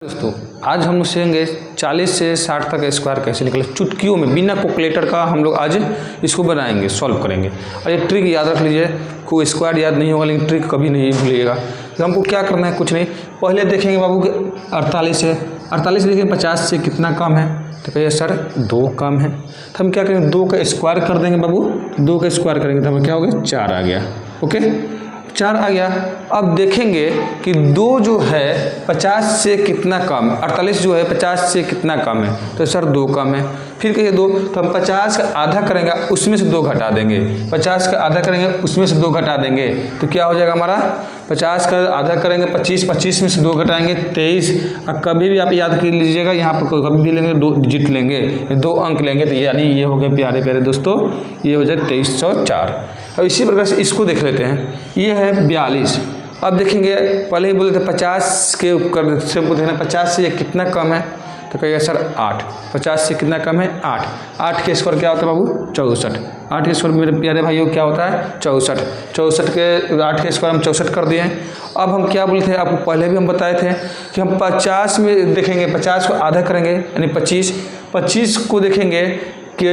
दोस्तों आज हम लोग सीखेंगे 40 से 60 तक स्क्वायर कैसे निकले चुटकियों में बिना कैलकुलेटर का। हम लोग आज इसको बनाएंगे, सॉल्व करेंगे। और ये ट्रिक याद रख लीजिए, कोई स्क्वायर याद नहीं होगा लेकिन ट्रिक कभी नहीं भूलिएगा। तो हमको क्या करना है, कुछ नहीं, पहले देखेंगे बाबू कि 48 है, 48 देखेंगे 50 से कितना कम है, तो कहिए सर 2 कम है। तो हम क्या करेंगे, 2 का स्क्वायर कर देंगे बाबू, 2 का स्क्वायर करेंगे तो हमें क्या हो गया 4 आ गया। ओके 4 आ गया। अब देखेंगे कि 2 जो है 50 से कितना कम, 48 जो है 50 से कितना कम है, तो सर 2 कम है। फिर कहिए 2, तो हम 50 का आधा करेंगे, उसमें से 2 घटा देंगे, 50 का आधा करेंगे उसमें से 2 घटा देंगे, तो क्या हो जाएगा हमारा 50 का आधा करेंगे 25, 25 में से 2 घटाएंगे 23। अब कभी भी आप याद कर लीजिएगा, यहाँ पर कभी भी लेंगे 2 डिजिट लेंगे, 2 अंक लेंगे, तो यानी ये हो गए प्यारे प्यारे दोस्तों, ये हो जाए 2304। अब इसी प्रकार से इसको देख लेते हैं, ये है 42। अब देखेंगे पहले ही बोले थे 50 के कर से हमको देखना 50 से ये कितना कम है, तो कहिएगा सर 8। 50 से कितना कम है 8। 8 के स्क्वायर क्या होता है बाबू 64। 8 के स्क्वायर मेरे प्यारे भाइयों क्या होता है 64। 64 के 8 के स्क्वायर हम 64 कर दिए हैं। अब हम क्या बोले थे आपको, पहले भी हम बताए थे कि हम 50 में देखेंगे, 50 को आधा करेंगे यानी 25। 25 को देखेंगे कि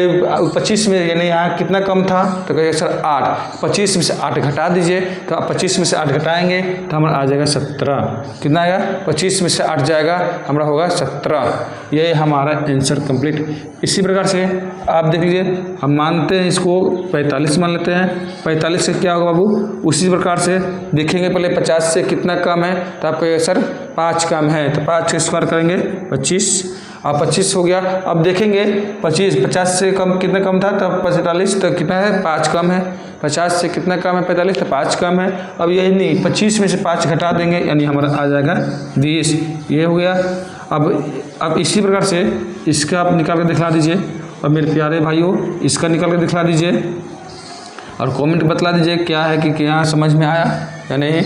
25 में यानी यहाँ कितना कम था, तो कहिए सर 8। 25 में से 8 घटा दीजिए, तो आप 25 में से 8 घटाएंगे तो हमारा आ जाएगा 17। कितना आएगा 25 में से 8 जाएगा, हमारा होगा 17। ये हमारा आंसर कंप्लीट। इसी प्रकार से आप देख लीजिए, हम मानते हैं इसको 45 मान लेते हैं। 45 से क्या होगा बाबू, उसी प्रकार से देखेंगे, पहले 50 से कितना कम है, तो आप कहिए सर 5 कम है, तो 5 के स्क्वायर करेंगे 25। अब 25 हो गया। अब देखेंगे 50 से कम कितना कम था, तब 45, तो कितना है 5 कम है। 50 से कितना कम है 45, तो 5 कम है। अब यही नहीं, 25 में से 5 घटा देंगे यानी हमारा आ जाएगा 20। ये हो गया। अब इसी प्रकार से इसका आप निकाल कर दिखला दीजिए, और मेरे प्यारे भाइयों इसका निकाल कर दिखला दीजिए, और कमेंट बतला दीजिए क्या है कि क्या समझ में आया या नहीं।